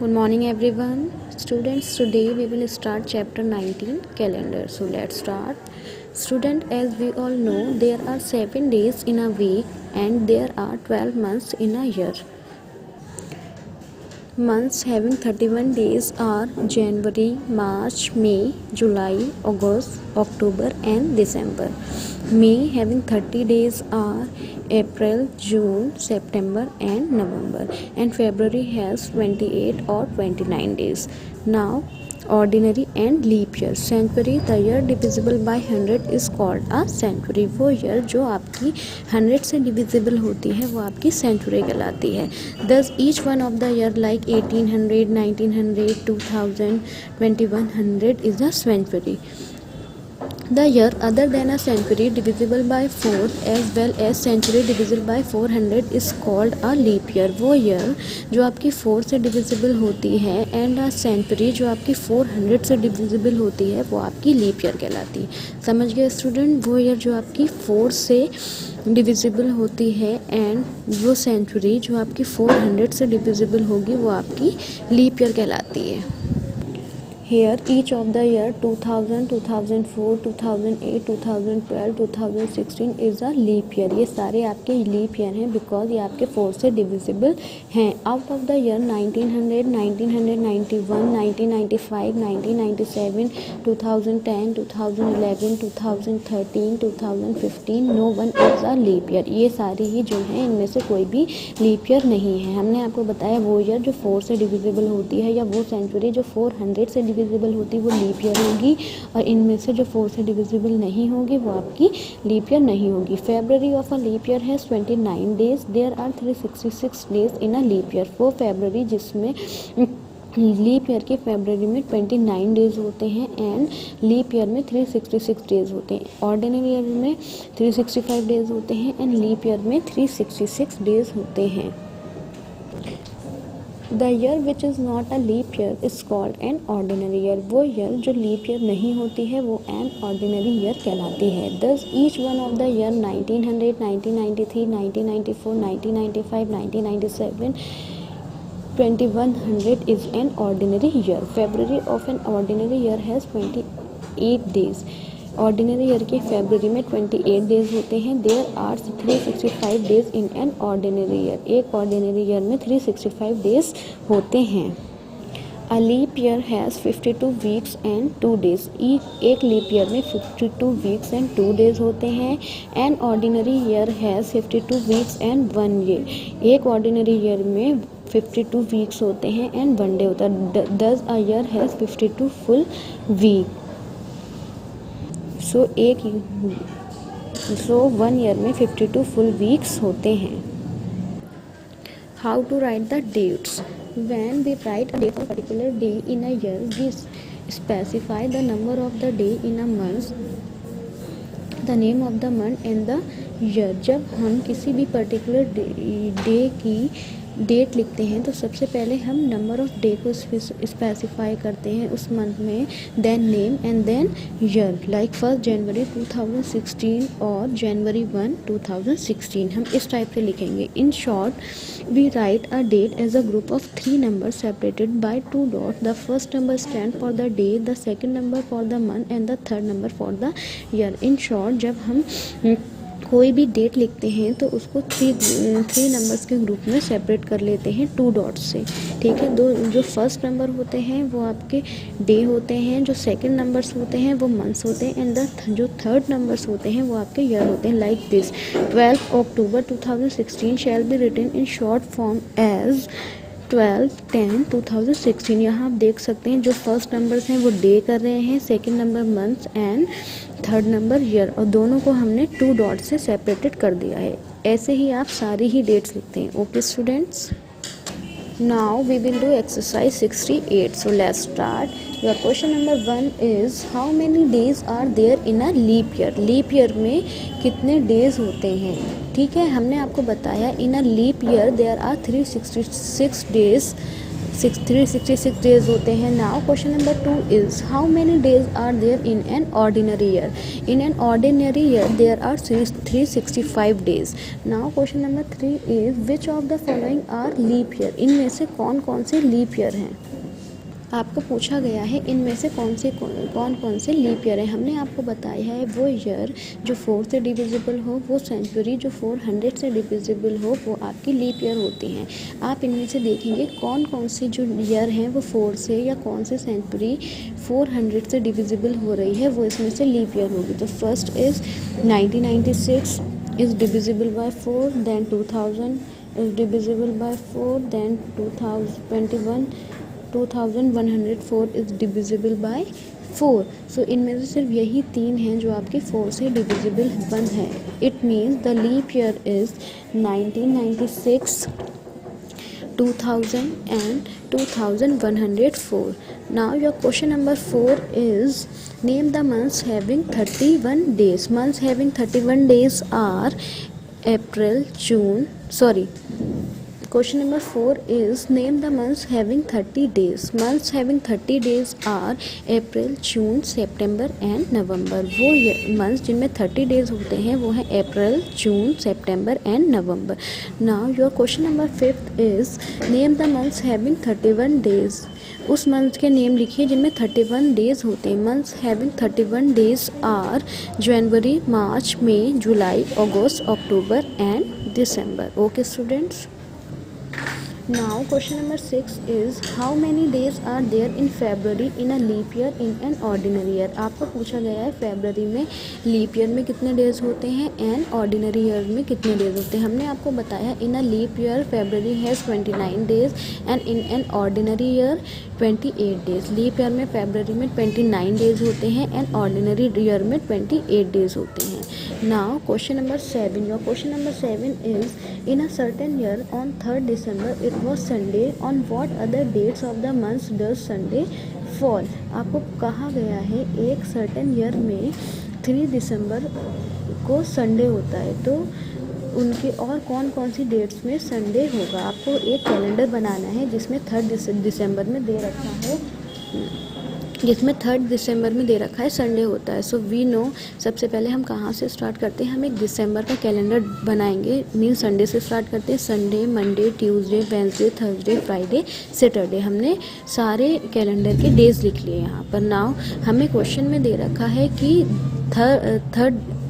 Good morning everyone. Students, today we will start chapter 19 calendar. So let's start. Student, as we all know, there are 7 days in a week and there are 12 months in a year. Months having 31 days are January, March, May, July, August, October and December. May having 30 days are April, June, September and November, and February has 28 or 29 days. Now ordinary and leap year. Century, the year divisible by 100 is called a century. वो year जो आपकी 100 से divisible होती है वो आपकी century कहलाती है. This each one of the year like 1800, 1900, 2000, 2100 is a century. The year other than a century divisible by 4 as well as century divisible by 400 is called a leap year. वो year जो आपकी 4 से divisible होती है and a century जो आपकी 400 से divisible होती है वो आपकी leap year कहलाती है. समझ गए स्टूडेंट? वो year जो आपकी 4 से डिविजिबल होती है एंड वो सेंचुरी जो आपकी 400 से डिविजिबल होगी वो आपकी लीप ईयर कहलाती है. Here each of the year 2000, 2004, 2008, 2012, 2016 is a leap year. ये सारे आपके लीप ईयर हैं बिकॉज ये आपके 4 से डिविजिबल हैं. Out of the year 1900, 1991, 1995, 1997, 2010, 2011, 2013, 2015 no one is a leap year. ये सारी ही जो हैं इनमें से कोई भी लीप ईयर नहीं है. हमने आपको बताया वो ईयर जो 4 से डिविजिबल होती है या वो सेंचुरी जो 400 से डिविजिबल होती है वो लीप ईयर होगी और इनमें से जो 4 से डिविजिबल नहीं होगी वो आपकी लीप ईयर नहीं होगी. February of a leap year has 29 days. There are 366 days in a leap year. वो फेब्रुअरी जिसमें लीप ईयर के फेब्रुअरी में 29 डेज होते हैं एंड लीप ईयर में 366 डेज होते हैं. ऑर्डिनरी ईयर में 365 डेज होते हैं एंड लीप ईयर में 366 डेज होते हैं. The year which is not a leap year is called an ordinary year. वो ईयर जो लीप ईयर नहीं होती है वो एन ऑर्डिनरी ईयर कहलाती है. This each one of the year 1900, 1993, 1994, 1995, 1997, 2100 is an ordinary year. February of an ordinary year has 28 days. Ordinary year के February में 28 डेज होते हैं. There are 365 days in an ordinary year. एक ordinary year में 365 days होते हैं. A leap year has 52 weeks and 2 days. एक leap year में 52 वीक्स एंड 2 डेज होते हैं. An ordinary year has 52 weeks and 1 day. एक ऑर्डिनरी ईयर में 52 वीक्स होते हैं एंड 1 डे होता है. This a year has 52 full week. So 1 year में 52 फुल वीक्स होते हैं. How to write the dates. When we write a date for particular day in a year we specify the number of the day in a month, the name of the month and the year. जब हम किसी भी particular day की date लिखते हैं तो सबसे पहले हम नंबर ऑफ डे को स्पेसिफाई करते हैं उस मंथ में, then name and then year. Like 1 जनवरी 2016 और जनवरी 1, 2016 हम इस टाइप से लिखेंगे. In short we write a date as a group of 3 numbers separated by 2 dot. The first number stand for the day, the second number for the month and the third number for the year. In short जब हम कोई भी date लिखते हैं तो उसको 3 numbers के group में सेपरेट कर लेते हैं 2 डॉट्स से. ठीक है. जो फर्स्ट नंबर होते हैं वो आपके डे होते हैं, जो सेकंड नंबर्स होते हैं वो मंथ्स होते हैं एंड जो थर्ड नंबर्स होते हैं वो आपके ईयर होते हैं. Like this 12 October 2016 shall be written in short form as 12/10/2016. यहाँ आप देख सकते हैं जो फर्स्ट नंबर्स हैं वो डे कर रहे हैं, second number month and third number year, और दोनों को हमने 2 डॉट से सेपरेटेड कर दिया है. ऐसे ही आप सारी ही डेट्स लिखते हैं. Okay students, now we will do exercise 68. So let's start. Your question number 1 is how many days are there in a leap year. Leap year में कितने डेज होते हैं. ठीक है. हमने आपको बताया in a leap year there are 366 days 366 days होते हैं। Now question number 2 is how many days are there in an ordinary year. In an ordinary year there are 365 days. Now question number 3 is which of the following are leap year. इनमें से कौन कौन से leap year हैं। आपको पूछा गया है इनमें से कौन कौन से लीप ईयर है। हमने आपको बताया है वो ईयर जो 4 से डिविजिबल हो, वो सेंचुरी जो 400 से डिविजिबल हो, वो आपकी लीप ईयर होती हैं। आप इनमें से देखेंगे कौन कौन सी जो ईयर हैं वो 4 से या कौन से सेंचुरी 400 से डिविजिबल हो रही है, वो इसमें से लीप ईयर होगी। तो first is 1996 is divisible by 4, then 2000 is divisible by 4, then 2104 is divisible by 4। So इनमें से सिर्फ यही 3 हैं जो आपके 4 से डिविजिबल बन है। It means the leap year is 1996, 2000 and 2104. Now your question number 4 is name the months having 31 days. Months having 31 days are April, June. Question number 4 is name the months having 30 days. Months having 30 days are April, June, September and November. वो months जिनमें 30 days होते हैं वो हैं April, June, September and November. Now your question number 5 is name the months having 31 days. उस month के name लिखिए जिनमें 31 डेज होते हैं। Months having 31 days are January, March, May, July, August, October and December. Okay students. Now question number 6 is how many days are there in February in a leap year in an ordinary year। आपको पूछा गया है February में leap year में कितने days होते हैं and ordinary year में कितने डेज होते हैं। हमने आपको बताया in a leap year February has 29 days and in an ordinary year 28 days. Leap year में फेबररी में 29 डेज होते हैं एंड ऑर्डिनरी ईयर में 28 डेज होते हैं। Now question number 7, your question number 7 is in a certain year on 3rd December it was Sunday, on what other dates of the month does Sunday fall। आपको कहा गया है एक certain year में 3 दिसंबर को संडे होता है, तो उनके और कौन कौन सी डेट्स में संडे होगा। आपको एक कैलेंडर बनाना है जिसमें 3rd दिसंबर में दे रखा है, जिसमें 3rd दिसंबर में दे रखा है संडे होता है। सो वी नो सबसे पहले हम कहाँ से स्टार्ट करते हैं, हम एक दिसंबर का कैलेंडर बनाएंगे। मीन संडे से स्टार्ट करते हैं। Sunday, Monday, Tuesday, Wednesday, Thursday, Friday, Saturday. हमने सारे कैलेंडर के डेज लिख लिए यहाँ पर। नाउ हमें क्वेश्चन में दे रखा है कि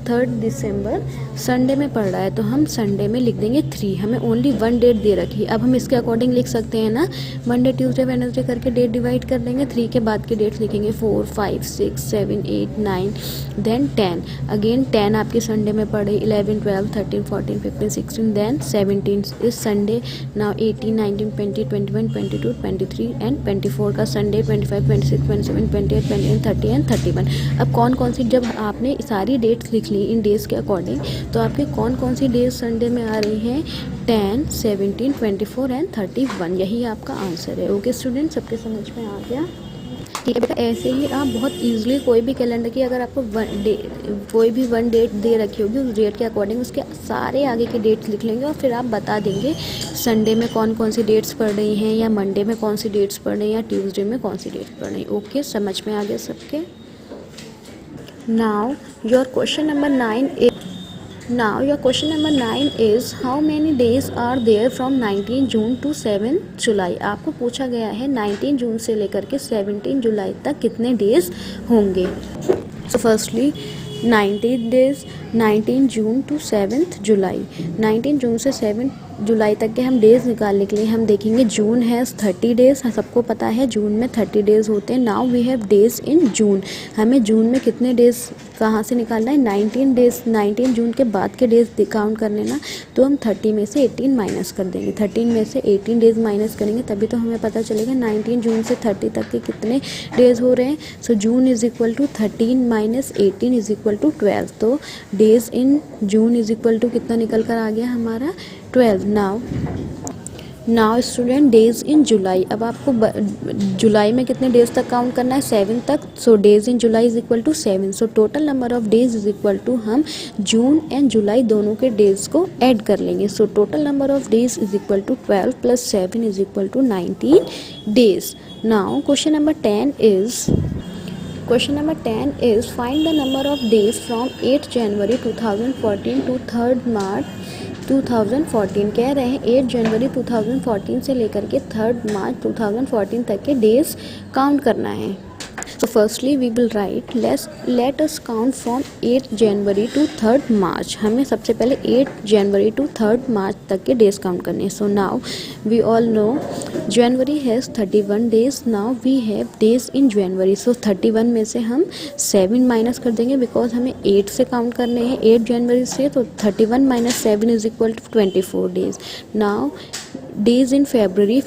3rd दिसंबर संडे में पड़ रहा है, तो हम संडे में लिख देंगे 3। हमें ओनली 1 डेट दे रखी है। अब हम इसके अकॉर्डिंग लिख सकते हैं ना, मंडे, ट्यूसडे, वेडनेसडे करके डेट डिवाइड कर देंगे। 3 के बाद के डेट्स लिखेंगे 4, 5, 6, 7, 8, 9 देन 10। अगेन 10 आपके संडे में पड़े, 11, 12, 13, 14, 15, 16 देन 17 इस संडे। नाउ 18, 19, 20, 21, 22, 23 एंड 24 का संडे, 25, 26, 27, 28, 29, 30 एंड 31। अब कौन कौन सी, जब आपने सारी डेट्स लिख ली इन डेज के अकॉर्डिंग, तो आपके कौन कौन सी डेज संडे में आ रही हैं, 10, 17, 24 एंड 31। यही आपका आंसर है। ओके स्टूडेंट, सबके समझ में आ गया। ठीक है बेटा, ऐसे ही आप बहुत इजीली कोई भी कैलेंडर की अगर आपको कोई भी 1 डेट दे रखी होगी, उस डेट के अकॉर्डिंग उसके सारे आगे के डेट्स लिख लेंगे और फिर आप बता देंगे संडे में कौन कौन सी डेट्स पड़ रही हैं, या मंडे में कौन सी डेट्स पड़ रही हैं, या ट्यूसडे में कौन सी डेट्स पड़ रही हैं। ओके, समझ में आ गया सबके। Now your question number 9 is how many days are there from 19 June to 7 July। आपको पूछा गया है 19 जून से लेकर के 17 जुलाई तक कितने डेज होंगे। So firstly 19 days 19 June to 7 July. 19 जून से 7 जुलाई तक के हम डेज़ निकालने के लिए हम देखेंगे जून हैज़ 30 डेज़। सबको पता है जून में 30 डेज़ होते हैं। Now we have days in June. हमें जून में कितने डेज़ कहाँ से निकालना है, 19 डेज़। 19 जून के बाद के डेज़ काउंट करने ना, तो हम 30 में से 18 माइनस कर देंगे। 13 में से 18 डेज़ माइनस करेंगे, तभी तो हमें पता चलेगा 19 जून से 30 तक के कितने डेज़ हो रहे हैं। So June is equal to 13 minus 18 is equal to 12। तो days in June is equal to कितना निकल कर आ गया हमारा, 12। Now now student days in July, अब आपको जुलाई में कितने डेज तक काउंट करना है, 7 तक। So days in July is equal to 7। So total number of days is equal to, हम जून एंड जुलाई दोनों के डेज को ऐड कर लेंगे। So total number of days is equal to 12 plus 7 is equal to 19 days. Now question number 10 is find the number of days from 8 January 2014 to 3rd March 2014। कह रहे हैं 8 जनवरी 2014 से लेकर के 3rd मार्च 2014 तक के डेज काउंट करना है। So firstly we will write let us count from 8 January to 3rd मार्च। हमें सबसे पहले 8 जनवरी to 3rd मार्च तक के डेज काउंट करने हैं। So now we all know January has 31 days. Now we have days in January. So 31 में से हम 7 माइनस कर देंगे बिकॉज हमें 8 से काउंट करने हैं 8 जनवरी से। तो 31 minus 7 is equal to 24 days. Now days in February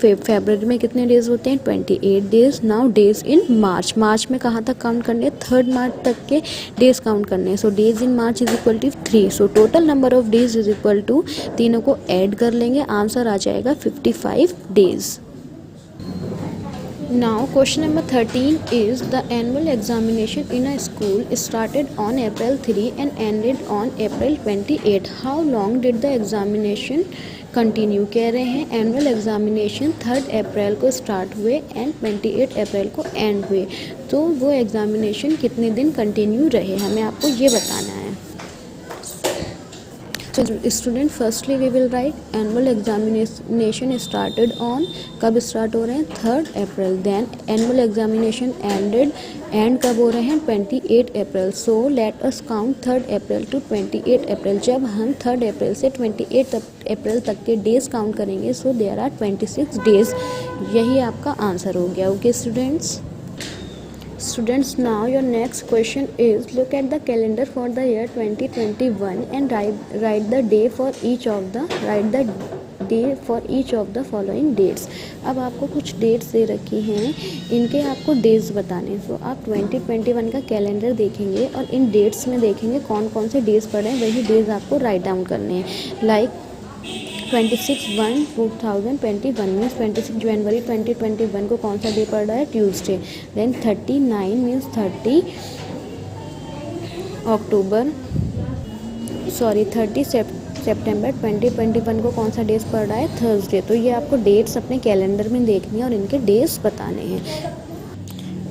में कितने डेज होते हैं, 28 days. Now days in March में कहाँ तक काउंट करने हैं, 3rd मार्च तक के डेज काउंट करने हैं। So days in March is equal to 3। So total number of days is equal to, तीनों को ऐड कर लेंगे, आंसर आ जाएगा 55 days. Now question number 13 is the annual examination in a school started on April 3 and ended on April 28. How long did the examination continue? कह रहे हैं annual examination 3rd अप्रैल को स्टार्ट हुए एंड 28 अप्रैल को एंड हुए। तो वो एग्जामिनेशन कितने दिन कंटिन्यू रहे, हमें आपको ये बताना है। So student firstly we will write annual examination started on, कब स्टार्ट हो रहे हैं, 3rd April. Then annual examination end कब हो रहे हैं, 28 April. So let us count 3rd April to 28 April. जब हम 3rd अप्रैल से 28 अप्रैल तक के डेज काउंट करेंगे सो देयर आर 26 डेज। यही आपका आंसर हो गया। Okay Students, now your next question is look at the calendar for the year 2021 and write the day for each of the following dates। अब आपको कुछ डेट्स दे रखी हैं, इनके आपको डेज बताने हैं। सो आप 2021 का कैलेंडर देखेंगे और इन डेट्स में देखेंगे कौन कौन से डेज पड़े हैं, वही डेज आपको राइट डाउन करने हैं। लाइक 26/1/2021 मीन्स 26 जनवरी 2021 को कौन सा डे पड़ रहा है, ट्यूसडे। देन 39 मीन्स 30 सितंबर 2021 को कौन सा डेज पड़ रहा है, थर्सडे। तो ये आपको डेट्स अपने कैलेंडर में देखनी है और इनके डेज बताने हैं।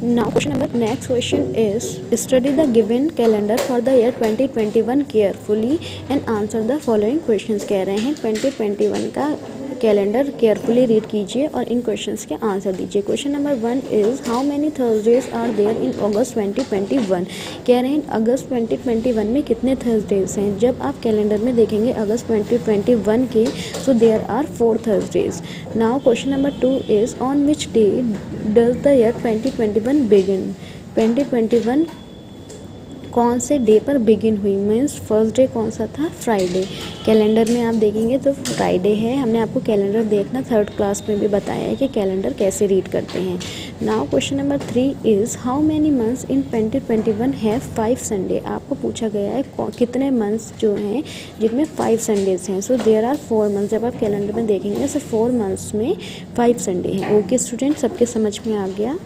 Now next question is study the given calendar for the year 2021 carefully and answer the following questions। कह रहे हैं 2021 का कैलेंडर केयरफुली रीड कीजिए और इन क्वेश्चंस के आंसर दीजिए। Question number 1 is how many Thursdays are there in August 2021। कह रहे हैं अगस्त 2021 में कितने थर्सडेज हैं। जब आप कैलेंडर में देखेंगे अगस्त 2021 के so there are 4 Thursdays. Now question number 2 is on which day does the year 2021 begin. 2021 कौन से डे पर बिगिन हुई, मीन्स फर्स्ट डे कौन सा था, फ्राइडे। कैलेंडर में आप देखेंगे तो फ्राइडे है। हमने आपको कैलेंडर देखना 3rd क्लास में भी बताया है कि कैलेंडर कैसे रीड करते हैं। Now question number 3 is how many months in 2021 have 5 Sunday. आपको पूछा गया है कितने मंथ्स जो हैं जिनमें 5 संडेज हैं। So there are 4 months. जब आप कैलेंडर में देखेंगे तो 4 मंथ्स में 5 संडे हैं। ओके स्टूडेंट, सबके समझ में आ गया।